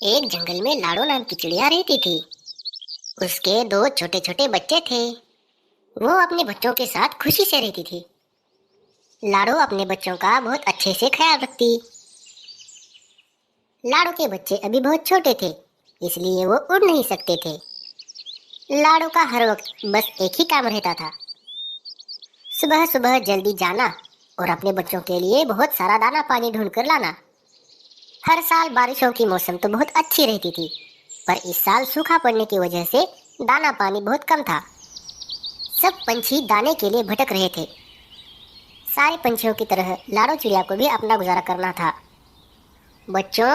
एक जंगल में लाड़ो नाम की चिड़िया रहती थी। उसके दो छोटे छोटे बच्चे थे। वो अपने बच्चों के साथ खुशी से रहती थी। लाड़ो अपने बच्चों का बहुत अच्छे से ख्याल रखती। लाड़ो के बच्चे अभी बहुत छोटे थे, इसलिए वो उड़ नहीं सकते थे। लाड़ो का हर वक्त बस एक ही काम रहता था, सुबह सुबह जल्दी जाना और अपने बच्चों के लिए बहुत सारा दाना पानी ढूंढ कर लाना। हर साल बारिशों की मौसम तो बहुत अच्छी रहती थी, पर इस साल सूखा पड़ने की वजह से दाना पानी बहुत कम था। सब पंछी दाने के लिए भटक रहे थे। सारे पंछियों की तरह लाड़ो चिड़िया को भी अपना गुजारा करना था। बच्चों,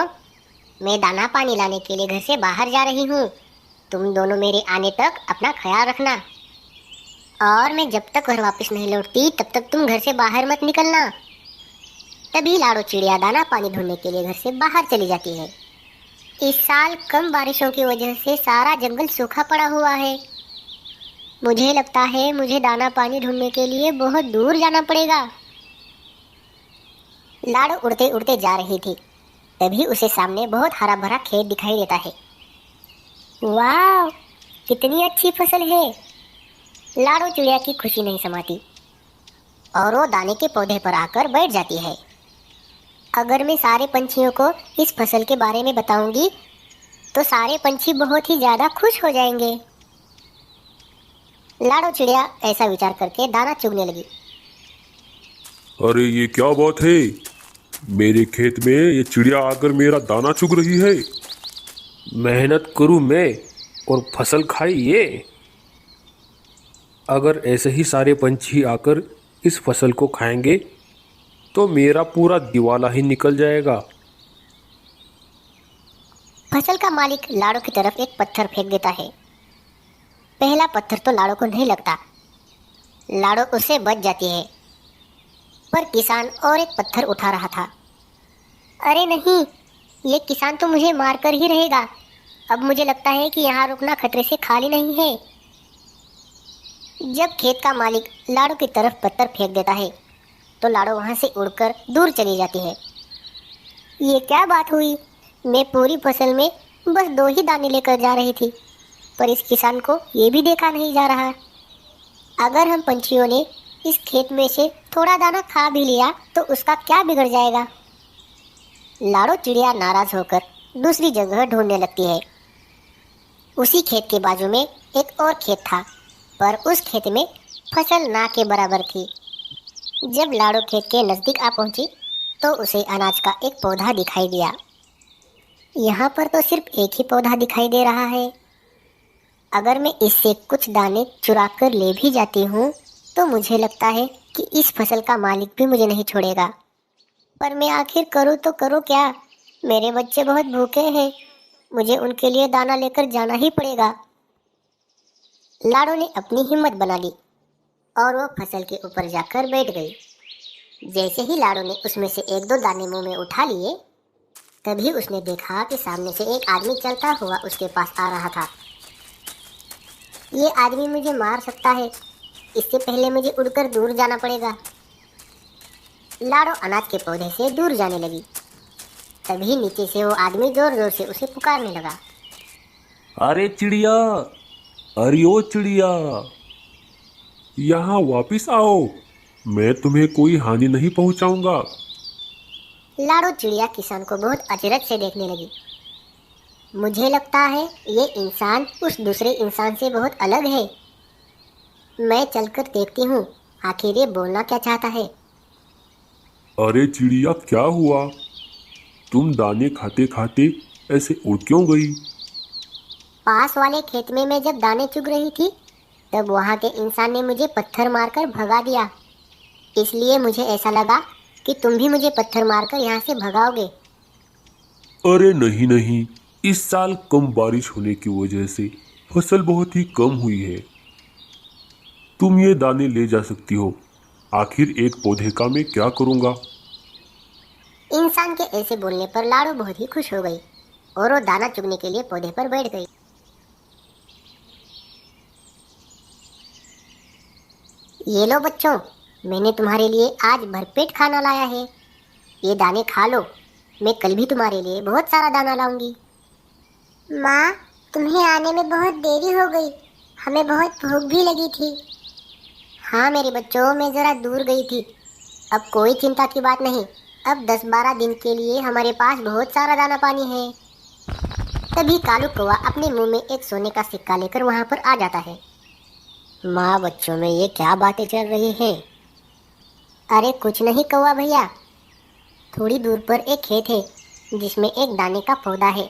मैं दाना पानी लाने के लिए घर से बाहर जा रही हूँ। तुम दोनों मेरे आने तक अपना ख्याल रखना, और मैं जब तक घर वापस नहीं लौटती तब तक तुम घर से बाहर मत निकलना। तभी लाड़ो चिड़िया दाना पानी ढूंढने के लिए घर से बाहर चली जाती है। इस साल कम बारिशों की वजह से सारा जंगल सूखा पड़ा हुआ है। मुझे लगता है मुझे दाना पानी ढूंढने के लिए बहुत दूर जाना पड़ेगा। लाड़ो उड़ते उड़ते जा रही थी, तभी उसे सामने बहुत हरा भरा खेत दिखाई देता है। वाह, कितनी अच्छी फसल है। लाड़ो चिड़िया की खुशी नहीं समाती और वो दाने के पौधे पर आकर बैठ जाती है। अगर मैं सारे पंछियों को इस फसल के बारे में बताऊंगी तो सारे पंछी बहुत ही ज्यादा खुश हो जाएंगे। लाड़ो चिड़िया ऐसा विचार करके दाना चुगने लगी। अरे ये क्या बात है? मेरे खेत में ये चिड़िया आकर मेरा दाना चुग रही है। मेहनत करूं मैं और फसल खाए ये। अगर ऐसे ही सारे पंछी आकर इस फसल को खाएंगे तो मेरा पूरा दिवाला ही निकल जाएगा। फसल का मालिक लाड़ो की तरफ एक पत्थर फेंक देता है। पहला पत्थर तो लाड़ो को नहीं लगता। लाड़ो उससे बच जाती है, पर किसान और एक पत्थर उठा रहा था। अरे नहीं, ये किसान तो मुझे मारकर ही रहेगा। अब मुझे लगता है कि यहाँ रुकना खतरे से खाली नहीं है। जब खेत का मालिक लाड़ो की तरफ पत्थर फेंक देता है तो लाड़ो वहाँ से उड़कर दूर चली जाती है। ये क्या बात हुई? मैं पूरी फसल में बस 2 ही दाने लेकर जा रही थी, पर इस किसान को ये भी देखा नहीं जा रहा। अगर हम पंछियों ने इस खेत में से थोड़ा दाना खा भी लिया तो उसका क्या बिगड़ जाएगा? लाड़ो चिड़िया नाराज होकर दूसरी जगह ढूंढने लगती है। उसी खेत के बाजू में एक और खेत था, पर उस खेत में फसल ना के बराबर थी। जब लाड़ो खेत के नज़दीक आ पहुंची तो उसे अनाज का एक पौधा दिखाई दिया। यहाँ पर तो सिर्फ एक ही पौधा दिखाई दे रहा है। अगर मैं इससे कुछ दाने चुरा कर ले भी जाती हूँ तो मुझे लगता है कि इस फसल का मालिक भी मुझे नहीं छोड़ेगा। पर मैं आखिर करूँ तो करूँ क्या? मेरे बच्चे बहुत भूखे हैं, मुझे उनके लिए दाना लेकर जाना ही पड़ेगा। लाड़ो ने अपनी हिम्मत बना ली और वो फसल के ऊपर जाकर बैठ गई। जैसे ही लाड़ो ने उसमें से 1-2 दाने मुंह में उठा लिए, तभी उसने देखा कि सामने से एक आदमी चलता हुआ उसके पास आ रहा था। ये आदमी मुझे मार सकता है, इससे पहले मुझे उड़कर दूर जाना पड़ेगा। लाड़ो अनाज के पौधे से दूर जाने लगी। तभी नीचे से वो आदमी जोर जोर से उसे पुकारने लगा। अरे चिड़िया, अरे ओ चिड़िया, यहाँ वापिस आओ। मैं तुम्हें कोई हानि नहीं पहुँचाऊंगा। लाड़ो चिड़िया किसान को बहुत अचरज से देखने लगी। मुझे लगता है ये इंसान उस दूसरे इंसान से बहुत अलग है। मैं चलकर देखती हूँ आखिर ये बोलना क्या चाहता है। अरे चिड़िया, क्या हुआ? तुम दाने खाते खाते ऐसे उड़ क्यों गई? पास वाले खेत में मैं जब दाने चुग रही थी तब वहाँ के इंसान ने मुझे पत्थर मारकर भगा दिया। इसलिए मुझे ऐसा लगा कि तुम भी मुझे पत्थर मारकर यहाँ से भगाओगे। अरे नहीं नहीं, इस साल कम बारिश होने की वजह से फसल बहुत ही कम हुई है। तुम ये दाने ले जा सकती हो। आखिर एक पौधे का मैं क्या करूँगा? इंसान के ऐसे बोलने पर लाड़ो बहुत ही खुश हो गई और वो दाना चुगने के लिए पौधे पर बैठ गई। ये लो बच्चों, मैंने तुम्हारे लिए आज भरपेट खाना लाया है। ये दाने खा लो, मैं कल भी तुम्हारे लिए बहुत सारा दाना लाऊंगी। माँ, तुम्हें आने में बहुत देरी हो गई। हमें बहुत भूख भी लगी थी। हाँ मेरे बच्चों, मैं ज़रा दूर गई थी। अब कोई चिंता की बात नहीं। अब 10-12 दिन के लिए हमारे पास बहुत सारा दाना पानी है। तभी कालू कौवा अपने मुंह में एक सोने का सिक्का लेकर वहाँ पर आ जाता है। माँ, बच्चों में ये क्या बातें चल रही हैं? अरे कुछ नहीं कौवा भैया, थोड़ी दूर पर एक खेत है जिसमें एक दाने का पौधा है,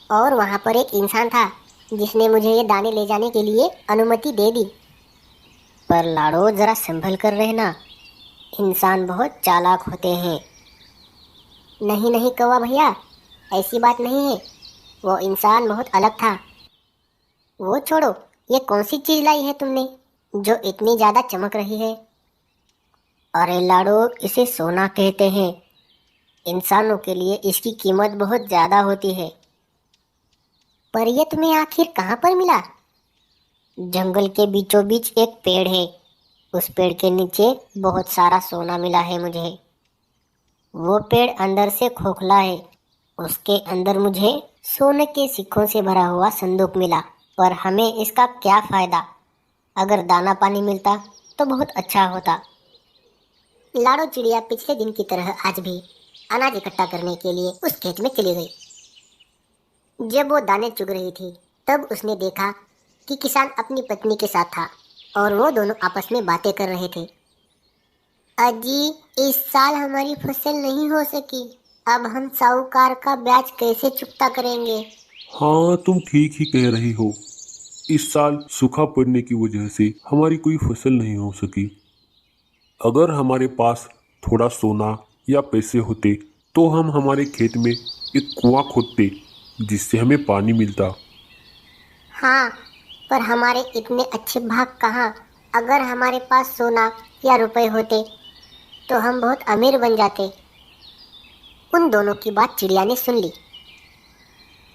और वहाँ पर एक इंसान था जिसने मुझे ये दाने ले जाने के लिए अनुमति दे दी। पर लाड़ो, ज़रा संभल कर रहना, इंसान बहुत चालाक होते हैं। नहीं नहीं कौवा भैया, ऐसी बात नहीं है। वो इंसान बहुत अलग था। वो छोड़ो, ये कौन सी चीज़ लाई है तुमने जो इतनी ज़्यादा चमक रही है? अरे लाड़ो, इसे सोना कहते हैं। इंसानों के लिए इसकी कीमत बहुत ज़्यादा होती है। पर यह तुम्हें आखिर कहाँ पर मिला? जंगल के बीचों बीच एक पेड़ है, उस पेड़ के नीचे बहुत सारा सोना मिला है मुझे। वो पेड़ अंदर से खोखला है, उसके अंदर मुझे सोने के सिक्कों से भरा हुआ संदूक मिला। पर हमें इसका क्या फ़ायदा? अगर दाना पानी मिलता तो बहुत अच्छा होता। लाड़ो चिड़िया पिछले दिन की तरह आज भी अनाज इकट्ठा करने के लिए उस खेत में चली गई। जब वो दाने चुग रही थी तब उसने देखा कि किसान अपनी पत्नी के साथ था और वो दोनों आपस में बातें कर रहे थे। अजी, इस साल हमारी फसल नहीं हो सकी। अब हम साहूकार का ब्याज कैसे चुकता करेंगे? हाँ, तुम ठीक ही कह रही हो। इस साल सूखा पड़ने की वजह से हमारी कोई फसल नहीं हो सकी। अगर हमारे पास थोड़ा सोना या पैसे होते तो हम हमारे खेत में एक कुआं खोदते जिससे हमें पानी मिलता। हाँ, पर हमारे इतने अच्छे भाग कहाँ? अगर हमारे पास सोना या रुपए होते तो हम बहुत अमीर बन जाते। उन दोनों की बात चिड़िया ने सुन ली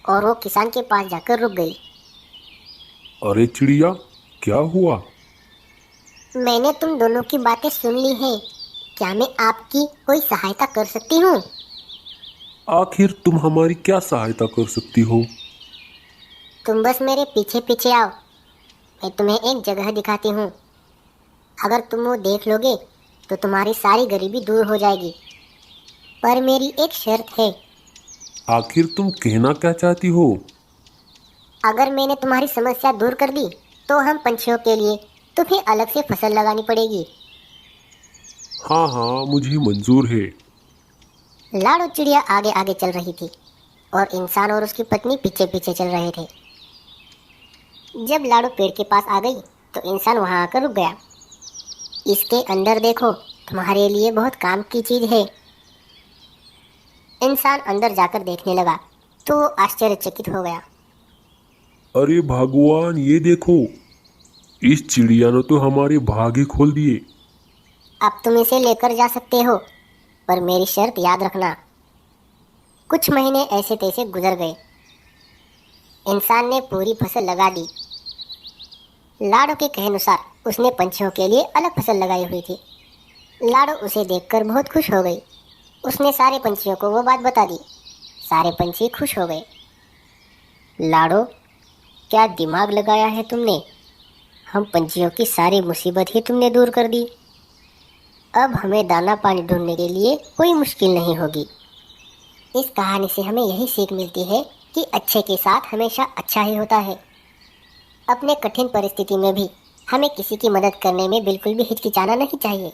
और वो किसान के पास जाकर रुक गई। अरे चिड़िया, क्या हुआ? मैंने तुम दोनों की बातें सुन ली हैं। क्या मैं आपकी कोई सहायता कर सकती हूँ? आखिर तुम हमारी क्या सहायता कर सकती हो? तुम बस मेरे पीछे पीछे आओ, मैं तुम्हें एक जगह दिखाती हूँ। अगर तुम वो देख लोगे तो तुम्हारी सारी गरीबी दूर हो जाएगी। पर मेरी एक शर्त है। आखिर तुम कहना क्या चाहती हो? अगर मैंने तुम्हारी समस्या दूर कर दी तो हम पंछियों के लिए तुम्हें अलग से फसल लगानी पड़ेगी। हाँ हाँ, मुझे मंजूर है। लाड़ो चिड़िया आगे आगे चल रही थी और इंसान और उसकी पत्नी पीछे पीछे चल रहे थे। जब लाड़ो पेड़ के पास आ गई तो इंसान वहां आकर रुक गया। इसके अंदर देखो, तुम्हारे लिए बहुत काम की चीज है। इंसान अंदर जाकर देखने लगा तो वो आश्चर्यचकित हो गया। अरे भगवान, ये देखो, इस चिड़िया ने तो हमारे भाग ही खोल दिए। अब तुम इसे लेकर जा सकते हो, पर मेरी शर्त याद रखना। कुछ महीने ऐसे तैसे गुजर गए। इंसान ने पूरी फसल लगा दी। लाड़ो के कहे अनुसार उसने पंछियों के लिए अलग फसल लगाई हुई थी। लाड़ो उसे देखकर बहुत खुश हो गई। उसने सारे पंछियों को वो बात बता दी। सारे पंछी खुश हो गए। लाड़ो, क्या दिमाग लगाया है तुमने? हम पंछियों की सारी मुसीबत ही तुमने दूर कर दी। अब हमें दाना पानी ढूंढने के लिए कोई मुश्किल नहीं होगी। इस कहानी से हमें यही सीख मिलती है कि अच्छे के साथ हमेशा अच्छा ही होता है। अपने कठिन परिस्थिति में भी हमें किसी की मदद करने में बिल्कुल भी हिचकिचाना नहीं चाहिए।